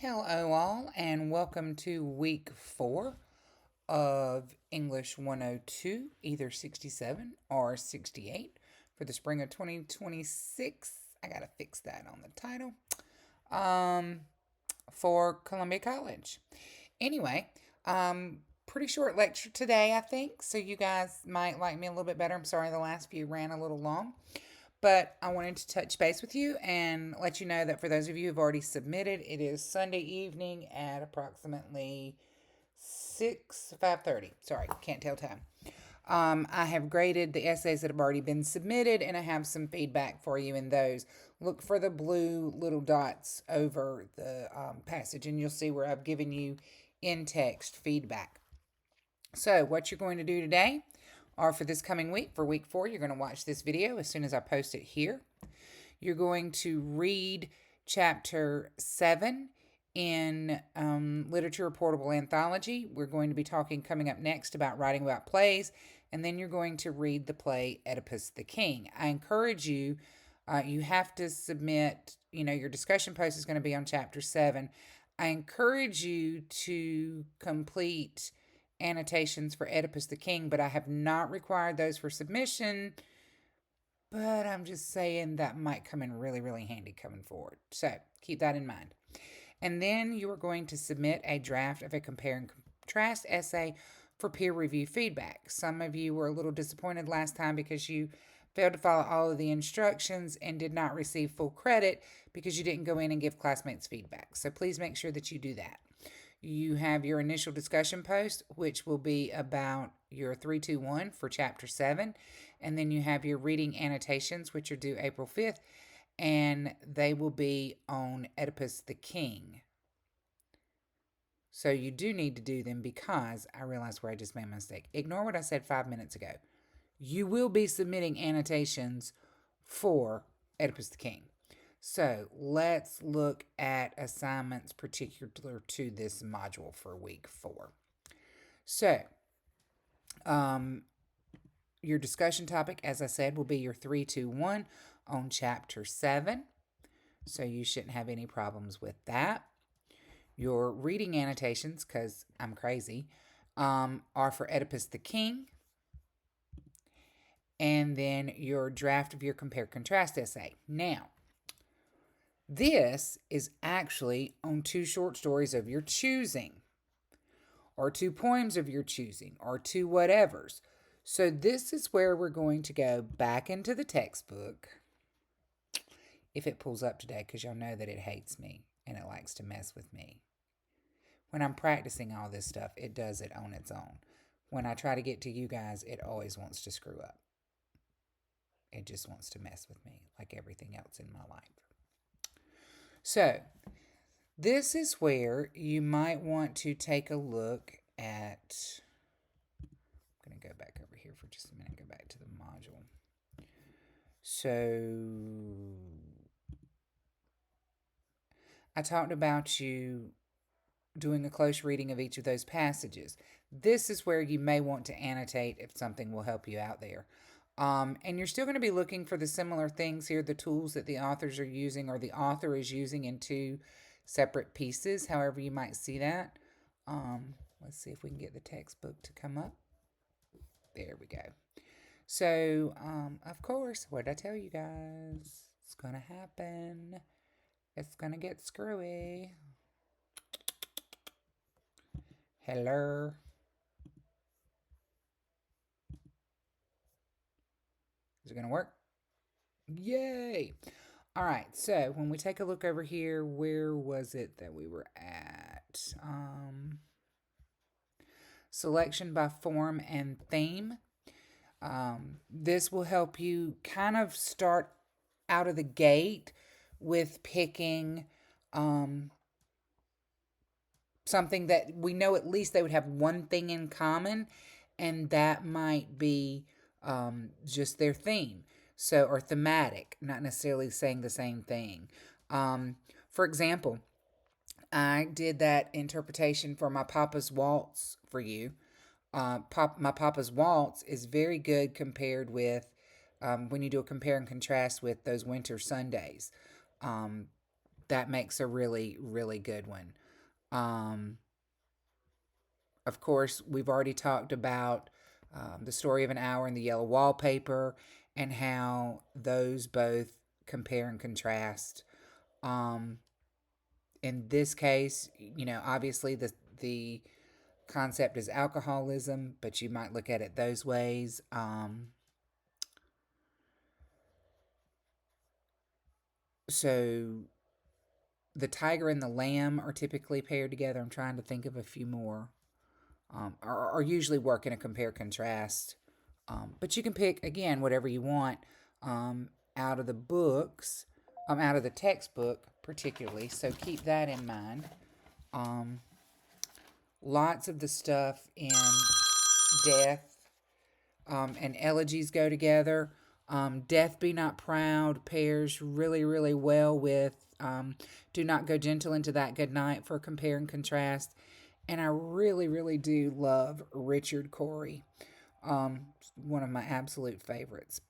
Hello, all, and welcome to week 4 of English 102, either 67 or 68 for the spring of 2026. I gotta fix that on the title. Um, for Columbia College. Anyway, pretty short lecture today, I think, so you guys might like me a little bit better. I'm sorry the last few ran a little long. But I wanted to touch base with you and let you know that for those of you who've already submitted, it is Sunday evening at approximately 5:30. Sorry, can't tell time. I have graded the essays that have already been submitted, and I have some feedback for you in those. Look for the blue little dots over the passage, and you'll see where I've given you in text feedback. So, what you're going to do today, or for this coming week, for week 4, you're going to watch this video as soon as I post it here. You're going to read chapter 7 in Literature Portable Anthology. We're going to be talking coming up next about writing about plays, and then you're going to read the play Oedipus the King. I encourage you, you have to submit, your discussion post is going to be on chapter 7. I encourage you to complete annotations for Oedipus the King, but I have not required those for submission. But I'm just saying that might come in really, really handy coming forward. So keep that in mind. And then you are going to submit a draft of a compare and contrast essay for peer review feedback. Some of you were a little disappointed last time because you failed to follow all of the instructions and did not receive full credit because you didn't go in and give classmates feedback. So please make sure that you do that. You have your initial discussion post, which will be about your 321 for chapter 7. And then you have your reading annotations, which are due April 5th. And they will be on Oedipus the King. So you do need to do them because I realized where I just made a mistake. Ignore what I said 5 minutes ago. You will be submitting annotations for Oedipus the King. So let's look at assignments particular to this module for week 4. So, your discussion topic, as I said, will be your 321 on chapter 7. So you shouldn't have any problems with that. Your reading annotations, because I'm crazy, are for Oedipus the King. And then your draft of your compare-contrast essay. Now, this is actually on 2 short stories of your choosing, or 2 poems of your choosing, or 2 whatevers. So this is where we're going to go back into the textbook, if it pulls up today, because y'all know that it hates me and it likes to mess with me. When I'm practicing all this stuff, it does it on its own. When I try to get to you guys, it always wants to screw up. It just wants to mess with me, like everything else in my life. So, this is where you might want to take a look at. I'm going to go back over here for just a minute, go back to the module. So, I talked about you doing a close reading of each of those passages. This is where you may want to annotate if something will help you out there. And you're still going to be looking for the similar things here, the tools that the authors are using or the author is using in 2 separate pieces, however you might see that. Let's see if we can get the textbook to come up. There we go. So, of course, what did I tell you guys? It's going to happen. It's going to get screwy. Hello. Is it going to work? Yay! All right, so when we take a look over here, where was it that we were at? Selection by form and theme. This will help you kind of start out of the gate with picking something that we know at least they would have one thing in common, and that might be just their theme. So, or thematic, not necessarily saying the same thing. For example, I did that interpretation for My Papa's Waltz for you. My Papa's Waltz is very good compared with when you do a compare and contrast with those winter Sundays. that makes a really, really good one. Um, of course, we've already talked about the story of an hour and the yellow wallpaper and how those both compare and contrast. Um, in this case, obviously the concept is alcoholism, but you might look at it those ways. So the tiger and the lamb are typically paired together. I'm trying to think of a few more. Are usually work in a compare contrast. But you can pick, again, whatever you want out of the books, out of the textbook, particularly. So keep that in mind. Um, Lots of the stuff in death and elegies go together. Death Be Not Proud pairs really, really well with Do Not Go Gentle Into That Good Night for compare and contrast. And I really, really do love Richard Cory, one of my absolute favorites.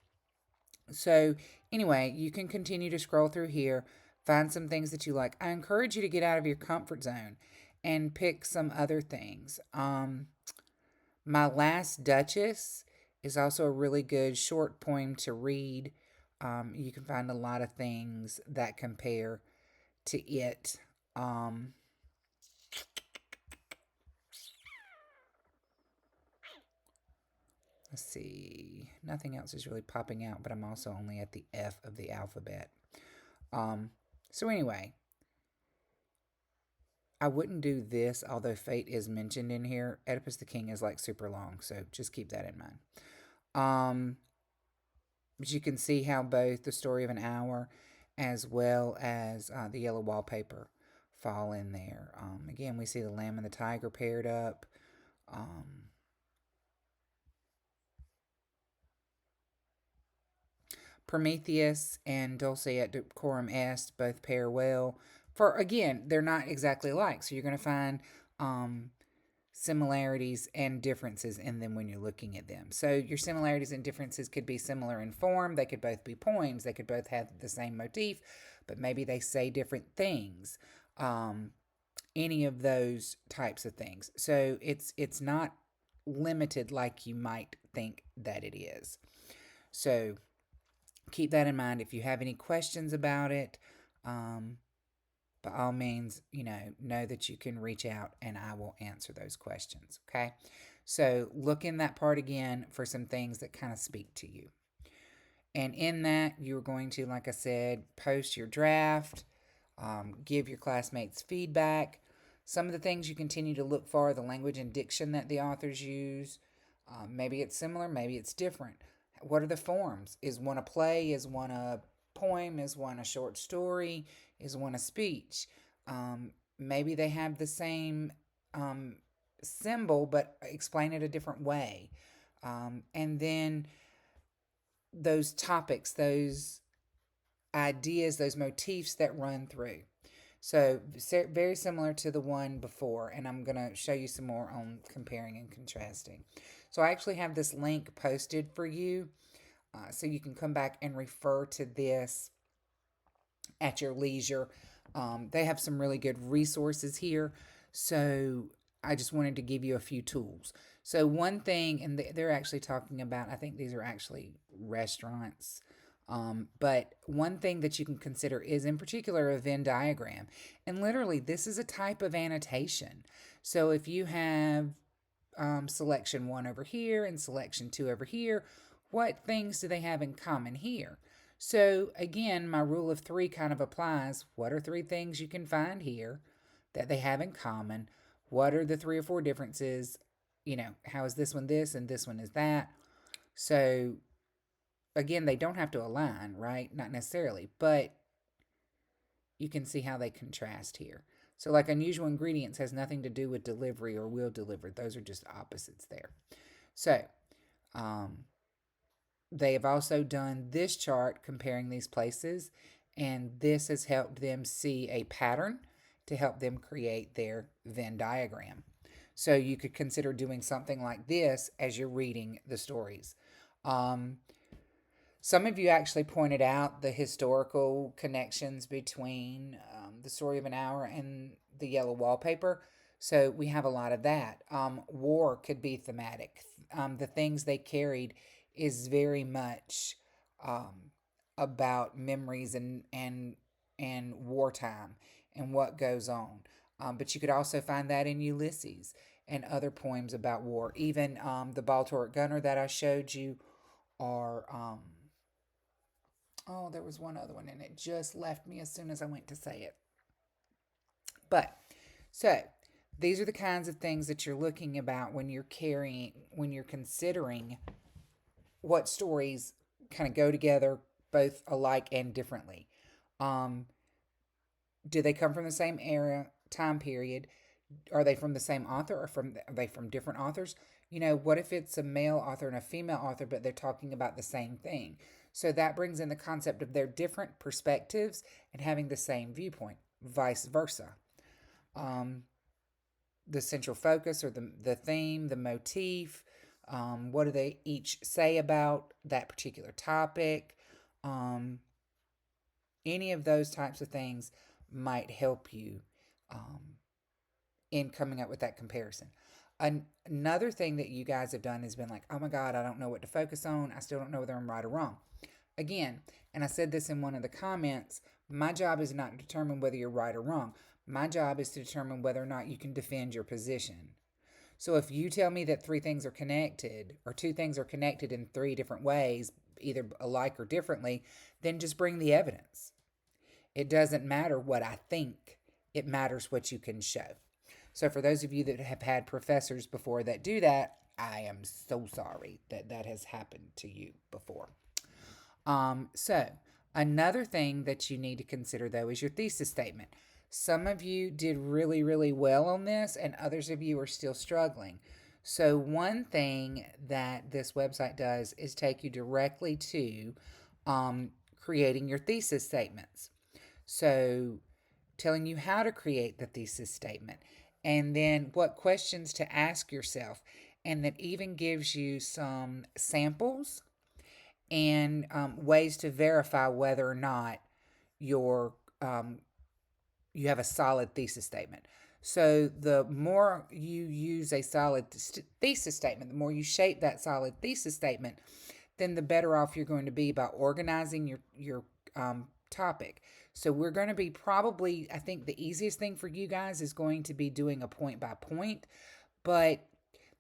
So, anyway, you can continue to scroll through here, find some things that you like. I encourage you to get out of your comfort zone and pick some other things. My Last Duchess is also a really good short poem to read. You can find a lot of things that compare to it. Um, let's see. Nothing else is really popping out, but I'm also only at the F of the alphabet. So, anyway, I wouldn't do this, although fate is mentioned in here. Oedipus the King is like super long, so just keep that in mind. But you can see how both the story of an hour as well as the yellow wallpaper fall in there. Again, we see the lamb and the tiger paired up. Prometheus and Dulce et Decorum Est both pair well. For again, they're not exactly alike, so you're going to find similarities and differences in them when you're looking at them. So your similarities and differences could be similar in form. They could both be poems. They could both have the same motif, but maybe they say different things. Any of those types of things. So it's not limited like you might think that it is. So keep that in mind. If you have any questions about it, by all means, know that you can reach out and I will answer those questions. Okay. So look in that part again for some things that kind of speak to you. And in that, you're going to, like I said, post your draft, give your classmates feedback. Some of the things you continue to look for, the language and diction that the authors use. Maybe it's similar, maybe it's different. What are the forms? Is one a play? Is one a poem? Is one a short story? Is one a speech? Maybe they have the same symbol, but explain it a different way. And then those topics, those ideas, those motifs that run through. So very similar to the one before, and I'm going to show you some more on comparing and contrasting. So I actually have this link posted for you, so you can come back and refer to this at your leisure. They have some really good resources here, so I just wanted to give you a few tools. So one thing, and they're actually talking about, I think these are actually restaurants. But one thing that you can consider is, in particular, a Venn diagram. And literally, this is a type of annotation. So if you have selection 1 over here and selection 2 over here, what things do they have in common here? So again, my rule of 3 kind of applies. What are 3 things you can find here that they have in common? What are the 3 or 4 differences? How is this one this and this one is that? So again, they don't have to align, right? Not necessarily, but you can see how they contrast here. So like unusual ingredients has nothing to do with delivery or will deliver. Those are just opposites there. So they have also done this chart comparing these places, and this has helped them see a pattern to help them create their Venn diagram. So you could consider doing something like this as you're reading the stories. Some of you actually pointed out the historical connections between The Story of an Hour and the yellow wallpaper. So we have a lot of that. War could be thematic. The things they carried is very much um, about memories and wartime and what goes on. But you could also find that in Ulysses and other poems about war. Even the Baltimore Gunner that I showed you, or oh, there was one other one and it just left me as soon as I went to say it. But so these are the kinds of things that you're looking about when you're considering what stories kind of go together both alike and differently. Um, do they come from the same era, time period? Are they from the same author, or are they from different authors? You know, what if it's a male author and a female author, but they're talking about the same thing? So that brings in the concept of their different perspectives and having the same viewpoint, vice versa. Um, the central focus or the theme, the motif, what do they each say about that particular topic? Um, any of those types of things might help you um, in coming up with that comparison. Another thing that you guys have done has been like, oh my God, I don't know what to focus on. I still don't know whether I'm right or wrong. Again, and I said this in one of the comments, my job is not to determine whether you're right or wrong. My job is to determine whether or not you can defend your position. So if you tell me that three things are connected, or two things are connected in three different ways, either alike or differently, then just bring the evidence. It doesn't matter what I think, it matters what you can show. So for those of you that have had professors before that do that, I am so sorry that that has happened to you before. So another thing that you need to consider though is your thesis statement. Some of you did really, really well on this, and others of you are still struggling. So one thing that this website does is take you directly to creating your thesis statements. So telling you how to create the thesis statement, and then what questions to ask yourself, and that even gives you some samples and ways to verify whether or not your you have a solid thesis statement. So the more you use a solid thesis statement, the more you shape that solid thesis statement, then the better off you're going to be about organizing your topic. So we're going to be probably, I think the easiest thing for you guys is going to be doing a point by point, but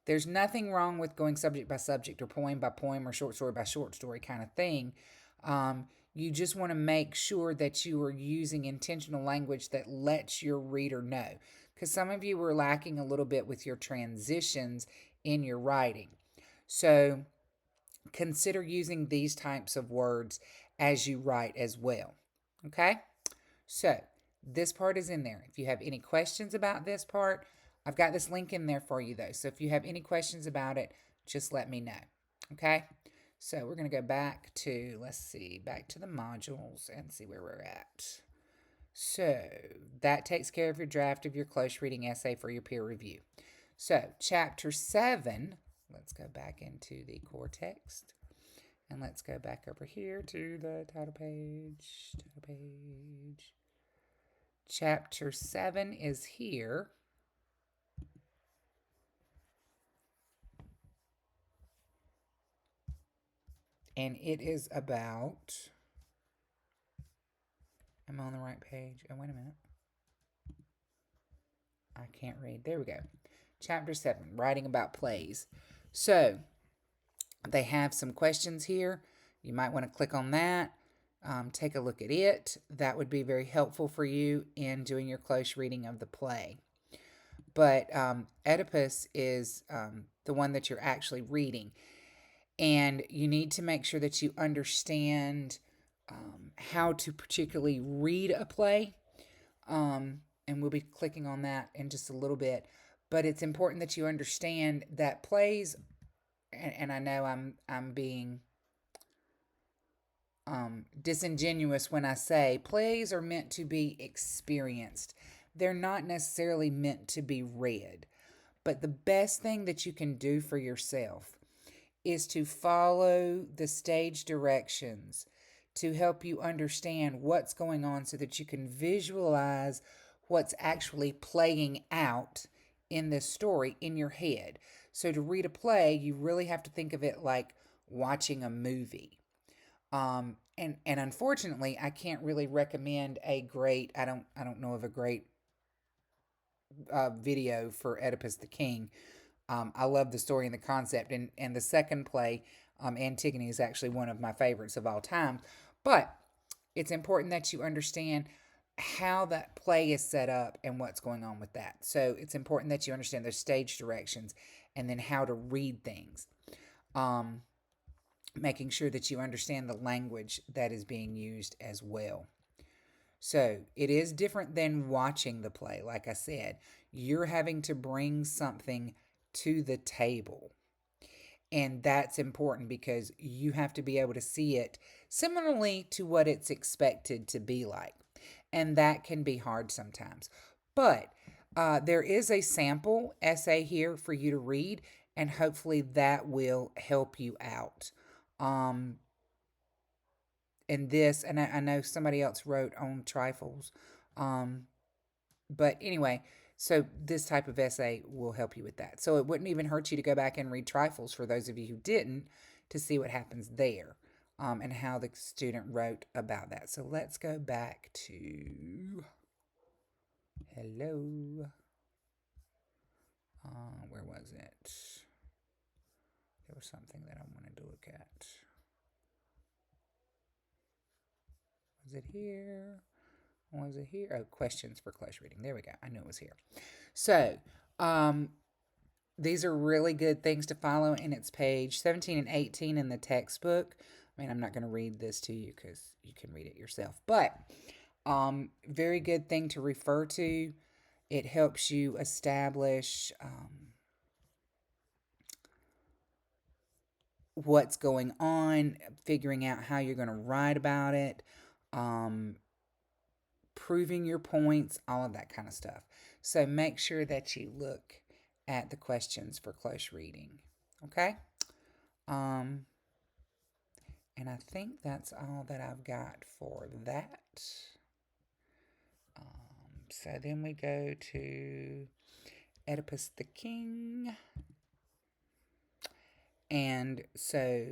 there's nothing wrong with going subject by subject or poem by poem or short story by short story kind of thing. You just want to make sure that you are using intentional language that lets your reader know. Because some of you were lacking a little bit with your transitions in your writing. So consider using these types of words as you write as well. Okay? So this part is in there. If you have any questions about this part, I've got this link in there for you though. So if you have any questions about it, just let me know. Okay? So we're going to go back to, let's see, back to the modules and see where we're at. So that takes care of your draft of your close reading essay for your peer review. So chapter 7, let's go back into the core text. And let's go back over here to the title page. Chapter 7 is here. And it is about, am I on the right page? Oh, wait a minute. I can't read. There we go. Chapter 7, writing about plays. So they have some questions here. You might want to click on that. Take a look at it. That would be very helpful for you in doing your close reading of the play. But Oedipus is the one that you're actually reading. And you need to make sure that you understand how to particularly read a play. And we'll be clicking on that in just a little bit. But it's important that you understand that plays, and I know I'm being disingenuous when I say plays are meant to be experienced. They're not necessarily meant to be read. But the best thing that you can do for yourself is to follow the stage directions to help you understand what's going on so that you can visualize what's actually playing out in this story in your head. So to read a play, you really have to think of it like watching a movie. And unfortunately, I can't really recommend a great. I don't know of a great video for Oedipus the King. I love the story and the concept, and the second play, Antigone, is actually one of my favorites of all time. But it's important that you understand how that play is set up and what's going on with that. So it's important that you understand those stage directions and then how to read things. Making sure that you understand the language that is being used as well. So it is different than watching the play. Like I said, you're having to bring something to the table. And that's important because you have to be able to see it similarly to what it's expected to be like. And that can be hard sometimes. But there is a sample essay here for you to read, and hopefully that will help you out. Um, and I know somebody else wrote on trifles. Um, but anyway, so this type of essay will help you with that. So it wouldn't even hurt you to go back and read trifles for those of you who didn't to see what happens there, and how the student wrote about that. So let's go back to hello. Where was it? There was something that I wanted to look at. Was it here? Was it here? Oh, questions for close reading. There we go. I knew it was here. So, these are really good things to follow, and it's page 17 and 18 in the textbook. I mean, I'm not going to read this to you because you can read it yourself, but very good thing to refer to. It helps you establish what's going on, figuring out how you're going to write about it, proving your points, all of that kind of stuff. So make sure that you look at the questions for close reading. Okay? And I think that's all that I've got for that. So then we go to Oedipus the King. And so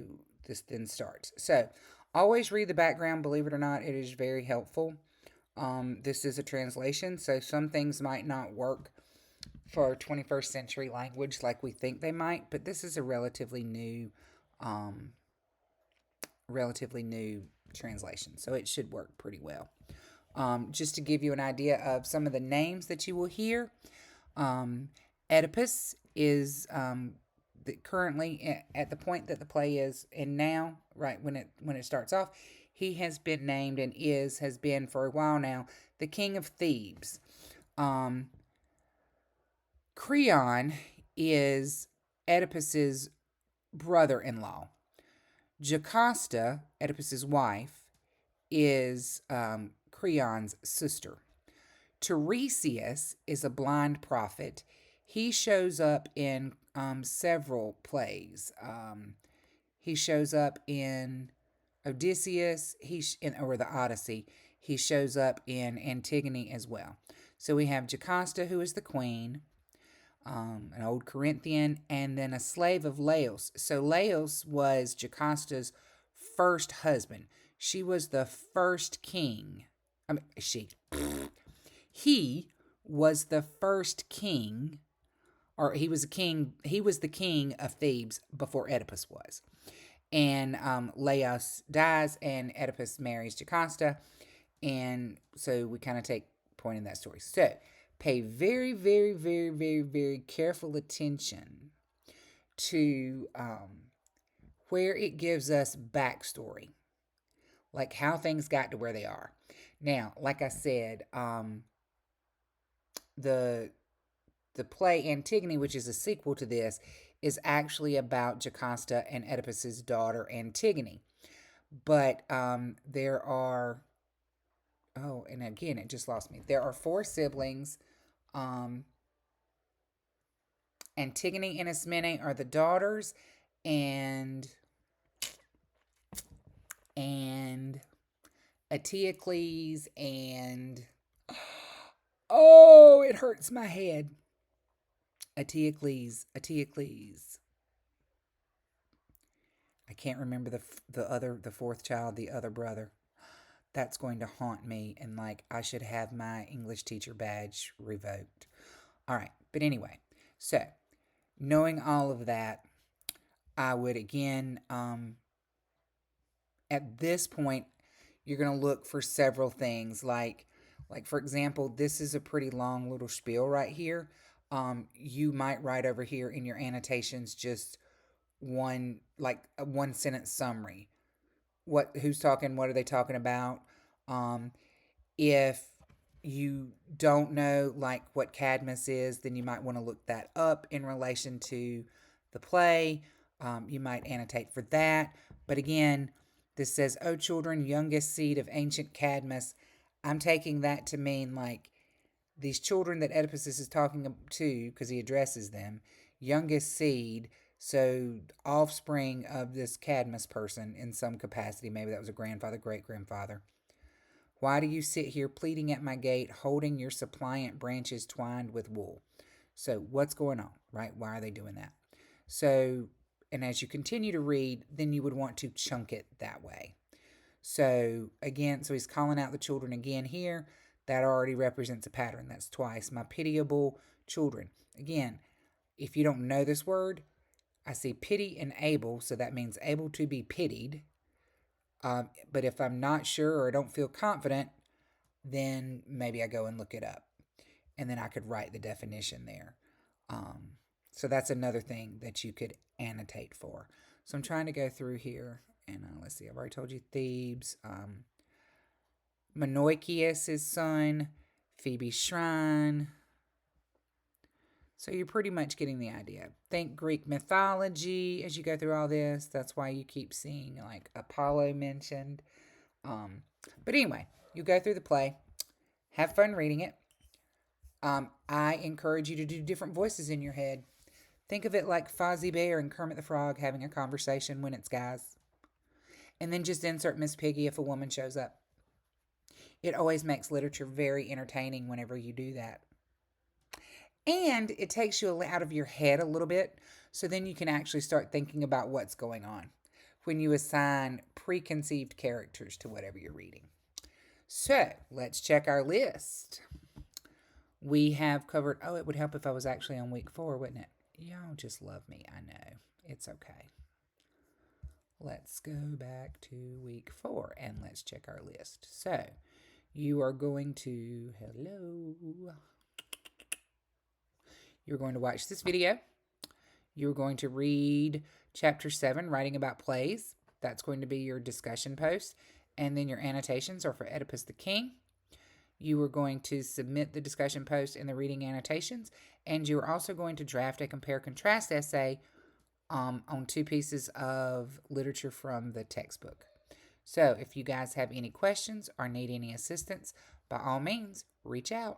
this then starts. So always read the background. Believe it or not, it is very helpful. This is a translation, so some things might not work for 21st century language like we think they might, but this is a relatively new translation, so it should work pretty well. Just to give you an idea of some of the names that you will hear, Oedipus is currently at the point that the play is in now, right when it starts off, he has been named and has been for a while now the King of Thebes. Creon is Oedipus's brother-in-law. Jocasta, Oedipus's wife, is Creon's sister. Tiresias is a blind prophet. He shows up in several plays. He shows up in Odysseus, or the Odyssey. He shows up in Antigone as well. So we have Jocasta, who is the queen, an old Corinthian, and then a slave of Laos. So Laos was Jocasta's first husband. She was the first king. He was the first king, or he was a king. He was the king of Thebes before Oedipus was. And Laos dies, and Oedipus marries Jocasta. And so we kind of take point in that story. So pay very, very, very, very, very careful attention to where it gives us backstory, like how things got to where they are. Now, like I said, the play Antigone, which is a sequel to this, is actually about Jocasta and Oedipus's daughter Antigone. But there are, and again, it just lost me. There are 4 siblings. Antigone and Ismene are the daughters, and and Eteocles and oh, it hurts my head. Eteocles. I can't remember the fourth child, the other brother. That's going to haunt me, and like I should have my English teacher badge revoked. All right, but anyway, so knowing all of that, I would again, at this point, you're going to look for several things. Like for example, this is a pretty long little spiel right here. You might write over here in your annotations just a one sentence summary. Who's talking? What are they talking about? Um, if you don't know like what Cadmus is, then you might want to look that up in relation to the play. You might annotate for that. But again, this says, "O children, youngest seed of ancient Cadmus." I'm taking that to mean like these children that Oedipus is talking to, because he addresses them, youngest seed, so offspring of this Cadmus person in some capacity. Maybe that was a grandfather, great-grandfather. Why do you sit here pleading at my gate, holding your suppliant branches twined with wool? So what's going on, right? Why are they doing that? So, and as you continue to read, then you would want to chunk it that way. So again, so he's calling out the children again here. That already represents a pattern. That's twice. My pitiable children. Again, if you don't know this word, I see pity and able, so that means able to be pitied. But if I'm not sure or I don't feel confident, then maybe I go and look it up. And then I could write the definition there. So that's another thing that you could annotate for. So I'm trying to go through here. And let's see, I've already told you Thebes. Menoikeus' son. Phoebe's shrine. So you're pretty much getting the idea. Think Greek mythology as you go through all this. That's why you keep seeing like Apollo mentioned. But anyway, you go through the play. Have fun reading it. I encourage you to do different voices in your head. Think of it like Fozzie Bear and Kermit the Frog having a conversation when it's guys. And then just insert Miss Piggy if a woman shows up. It always makes literature very entertaining whenever you do that. And it takes you out of your head a little bit, so then you can actually start thinking about what's going on when you assign preconceived characters to whatever you're reading. So let's check our list. We have covered, it would help if I was actually on week 4, wouldn't it? Y'all just love me, I know. It's okay. Let's go back to week 4 and let's check our list. So you are going to, you're going to watch this video. You're going to read chapter 7, writing about plays. That's going to be your discussion post. And then your annotations are for Oedipus the King. You are going to submit the discussion post and the reading annotations. And you're also going to draft a compare-contrast essay on 2 pieces of literature from the textbook. So if you guys have any questions or need any assistance, by all means, reach out.